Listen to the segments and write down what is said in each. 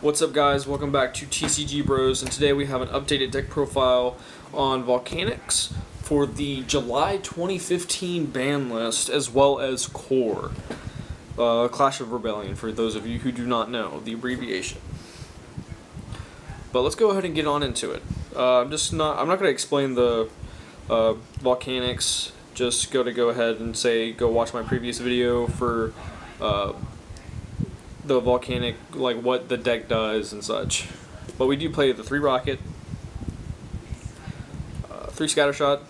What's up, guys? Welcome back to TCG Bros, and today we have an updated deck profile on Volcanics for the July 2015 ban list, as well as Core. Clash of Rebellion, for those of you who do not know the abbreviation. But let's go ahead and get on into it. I'm not going to explain the Volcanics. Just go ahead and go watch my previous video for the Volcanic, like what the deck does and such. But we do play the 3 Rocket, 3 Scattershot,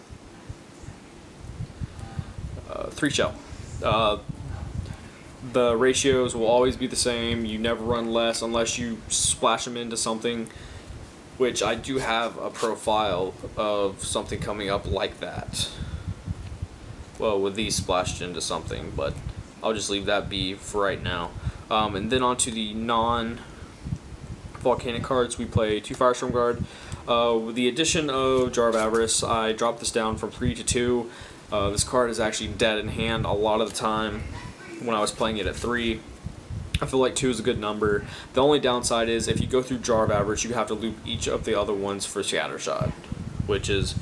3 Shell. The ratios will always be the same. You never run less unless you splash them into something, which I do have a profile of something coming up like that. Well, with these splashed into something, but I'll just leave that be for right now. And then onto the non-Volcanic cards, we play 2 Firestorm Guard. With the addition of Jar of Avarice, I dropped this down from 3 to 2. This card is actually dead in hand a lot of the time when I was playing it at 3. I feel like 2 is a good number. The only downside is if you go through Jar of Avarice, you have to loop each of the other ones for Scattershot, which is,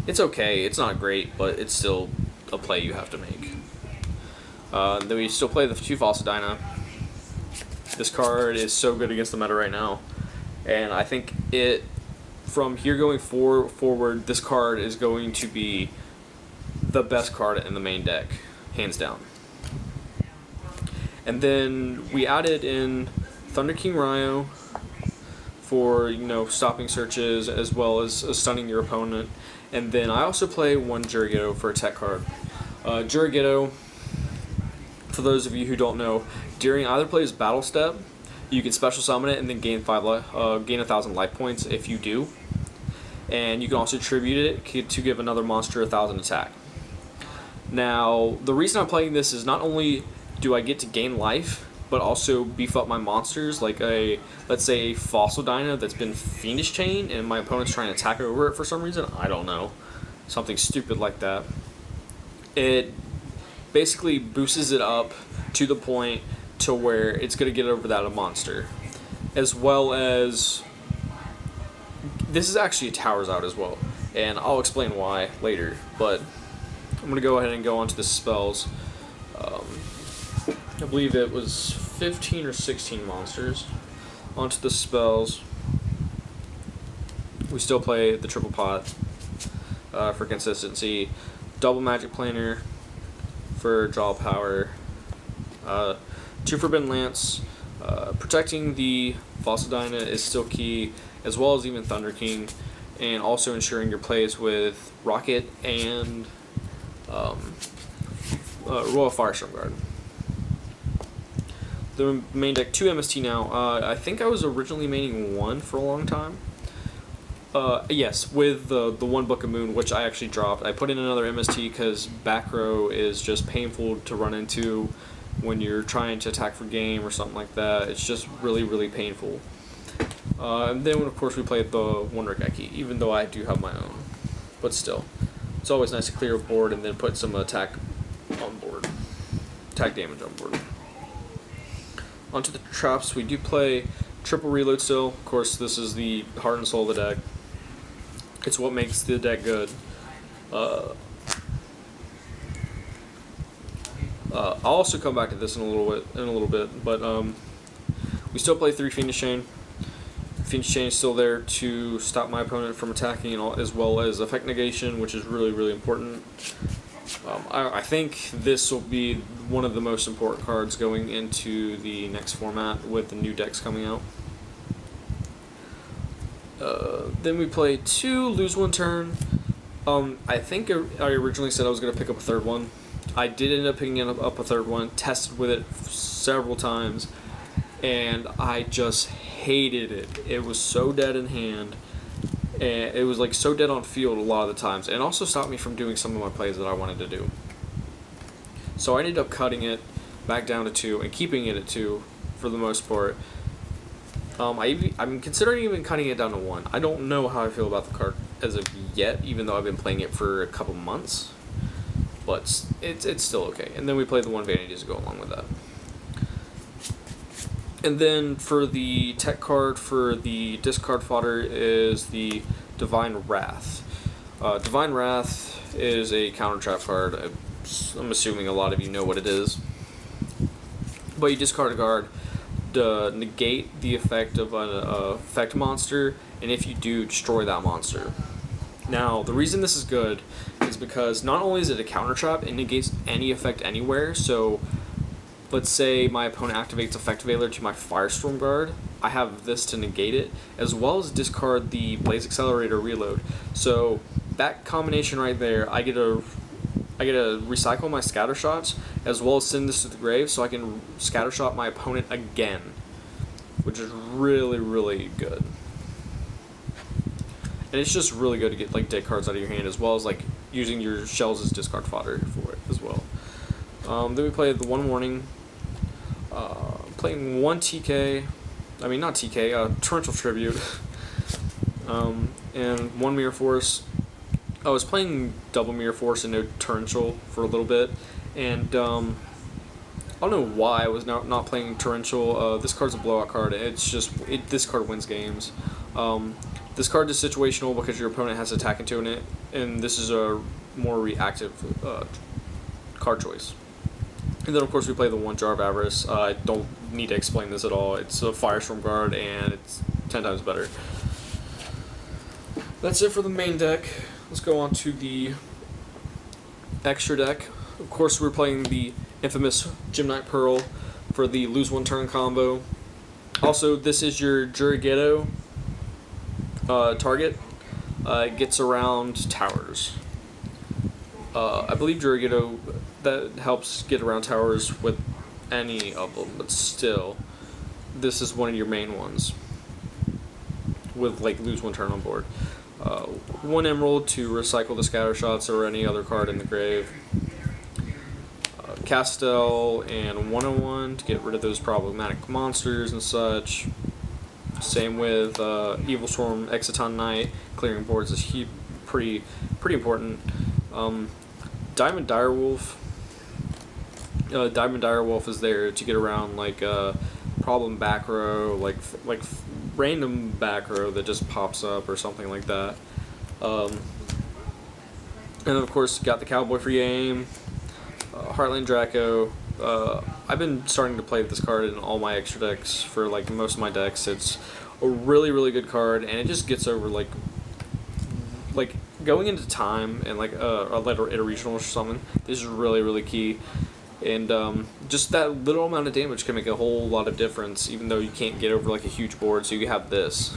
it's okay. It's not great, but it's still a play you have to make. Then we still play the 2 Fossil Dyna. This card is so good against the meta right now, and I think from here going forward, this card is going to be the best card in the main deck, hands down. And then we added in Thunder King Rai-Oh for, stopping searches as well as stunning your opponent. And then I also play 1 Juragedo for a tech card. Juragedo, for those of you who don't know, during either player's battle step, you can special summon it and then gain 1,000 life points if you do. And you can also tribute it to give another monster 1,000 attack. Now, the reason I'm playing this is not only do I get to gain life, but also beef up my monsters, like let's say a Fossil Dyna that's been Fiendish Chain and my opponent's trying to attack over it for some reason. I don't know. Something stupid like that. It basically boosts it up to the point to where it's going to get over that a monster. As well as, this is actually a Towers Out as well, and I'll explain why later, but I'm going to go ahead and go on to the spells. I believe it was 15 or 16 monsters. Onto the spells. We still play the triple pot for consistency. Double Magic Planer for draw power. 2 Forbidden Lance. Protecting the Fossil Dyna is still key, as well as even Thunder King, and also ensuring your plays with Rocket and Royal Firestorm Guard. The main deck, 2 MST now. I think I was originally maining 1 for a long time. Yes, with the 1 Book of Moon, which I actually dropped. I put in another MST because back row is just painful to run into when you're trying to attack for game or something like that. It's just really, really painful. And then, of course, we played the 1 Raigeki, even though I do have my own. But still, it's always nice to clear a board and then put some attack on board. Attack damage on board. Onto the traps, we do play triple reload still. Of course, this is the heart and soul of the deck. It's what makes the deck good. I'll also come back to this in a little bit, but we still play 3 Fiendish Chain. Fiendish Chain is still there to stop my opponent from attacking, as well as effect negation, which is really, really important. I think this will be one of the most important cards going into the next format with the new decks coming out. Then we play 2 lose 1 turn. I think I originally said I was going to pick up a 3rd one. I did end up picking up a 3rd one, tested with it several times, and I just hated it. It was so dead in hand, and it was like so dead on field a lot of the times, and also stopped me from doing some of my plays that I wanted to do. So I ended up cutting it back down to 2 and keeping it at 2 for the most part. I'm considering even cutting it down to 1. I don't know how I feel about the card as of yet, even though I've been playing it for a couple months. But it's still okay. And then we play the 1 Vanity to go along with that. And then for the tech card for the discard fodder is the Divine Wrath. Divine Wrath is a counter trap card. I'm assuming a lot of you know what it is. But you discard a card to negate the effect of an effect monster, and if you do, destroy that monster. Now, the reason this is good is because not only is it a counter trap, it negates any effect anywhere. So, let's say my opponent activates Effect Veiler to my Firestorm guard. I have this to negate it, as well as discard the Blaze Accelerator reload. So, that combination right there, I get to recycle my Scattershots, as well as send this to the grave, so I can Scattershot my opponent again, which is really, really good. And it's just really good to get like dead cards out of your hand, as well as like using your shells as discard fodder for it as well. Then we played the one warning, playing one TK, I mean not TK, Torrential Tribute, and one Mirror Force. I was playing double Mirror Force and no Torrential for a little bit, and I don't know why I was not playing Torrential. This card's a blowout card. It's just this card wins games. This card is situational because your opponent has attack into it, and this is a more reactive card choice. And then of course we play the one Jar of Avarice. I don't need to explain this at all. It's a Firestorm guard and it's 10 times better. That's it for the main deck. Let's go on to the extra deck. Of course, we're playing the infamous Gem-Knight Pearl for the lose one turn combo. Also, this is your Juragedo target. It gets around towers. I believe Juragedo, that helps get around towers with any of them, but still, this is one of your main ones with like lose one turn on board. One emerald to recycle the Scattershots or any other card in the grave. Castel and 101 to get rid of those problematic monsters and such. Same with Evil Storm, Exciton Knight. Clearing boards is pretty important. Diamond Direwolf. Diamond Direwolf is there to get around like problem back row, like random back row that just pops up or something like that. And then of course got the Cowboy for game, Heartlandraco. I've been starting to play this card in all my extra decks for like most of my decks. It's a really good card, and it just gets over like going into time and like a regional or something. This is really key. And just that little amount of damage can make a whole lot of difference, even though you can't get over like a huge board, so you have this.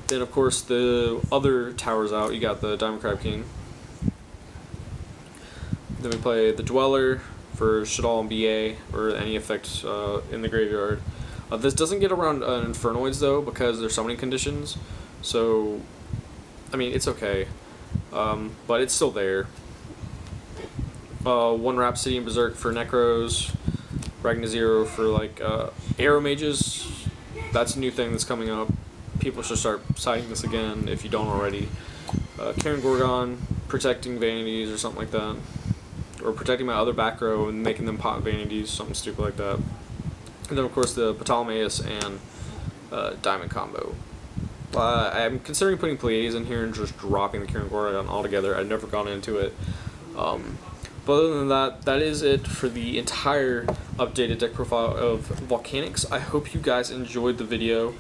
Then of course the other towers out, you got the Diamond Crab King. Then we play the Dweller for Shaddoll and BA, or any effect in the graveyard. This doesn't get around Infernoids though, because there's summoning conditions, so I mean it's okay, but it's still there. One Rhapsody and Berserk for Necros, Ragnazero for like Arrow Mages. That's a new thing that's coming up. People should start citing this again if you don't already. Cairngorgon, protecting vanities or something like that, or protecting my other back row and making them pop vanities, something stupid like that. And then of course the Ptolemaus and Diamond combo. I'm considering putting Pleiades in here and just dropping the Cairngorgon altogether. I've never gone into it. But other than that, that is it for the entire updated deck profile of Volcanics. I hope you guys enjoyed the video.